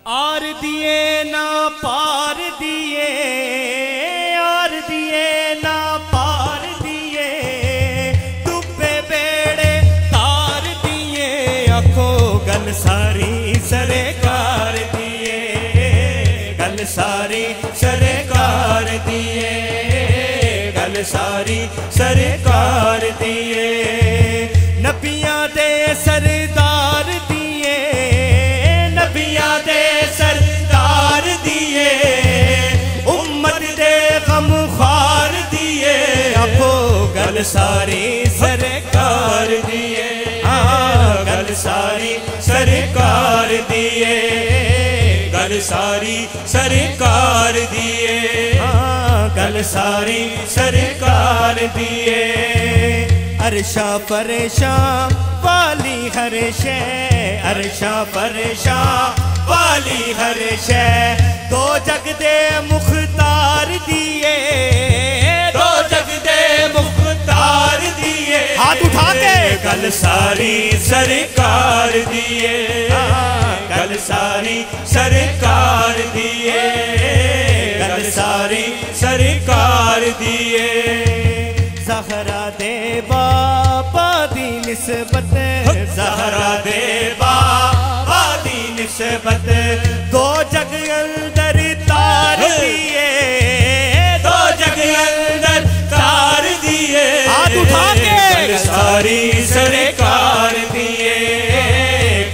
Are दिए ना पार दिए, आर दिए ना पार दिए, डुबे बेड़े तार दिए, आखो गल सारी सरकार दिए, गल सारी सरकार दिए, गल सारी सरकार दिए। नबियां दे सरदार दिए, नबियां दे सरदार दिए, उम्मत दे गम ख्वार दिए, आपो गल सारी सरकार दिए, गल सारी सरकार दिए, गल सारी सरकार दिए, गल सारी सरकार दिए। अरशा फरशा वाली हर शे, अरशा फरशा वाली हर शे, दो जग दे मुख्तार दिए, दो जग दे मुख्तार दिए, हाथ उठा के गल सारी सरकार दिए, गल सारी सरकार दिए, गल सारी सरकार दिए। ज़हरा दे बाबा दी निस्बत, ज़हरा दे बाबा दी निस्बत, दो जग अंदर तार दिए, दो जग अंदर तार दिए, हाथ उठा के गल सारी सरकार दिए,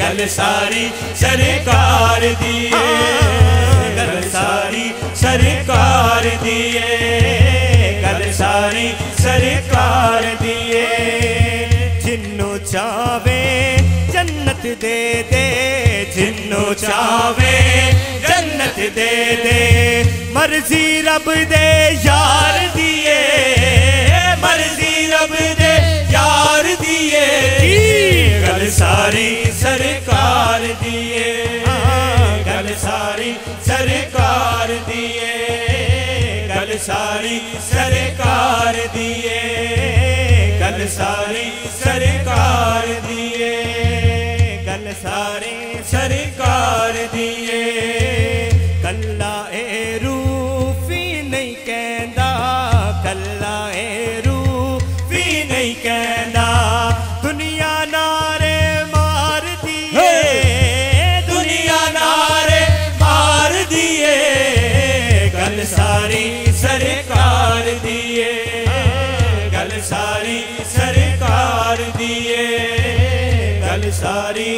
गल सारी सरकार दिए, गल सारी सरकार दिए, गल सारी सरकार दिए। जिन्नू चावे जन्नत दे दे, जिन्नू चावे जन्नत दे दे, मर्जी रब दे यार दिए, मर्जी रब दे यार दिए, गल सारी सरकार दिए, गल सारी सरकार दिए, गल सारी सरकार दिए, गल सारी सरकार दिए, गल सारी सरकार दिए। कल्ला ए रूफी नहीं कहंदा, कल्ला ए रूफी नहीं कहंदा, दुनिया नारे मार दिए, दुनिया नारे मार दिए, गल सारी सरकार दिए, गल सारी सरकार दिए, गल सारी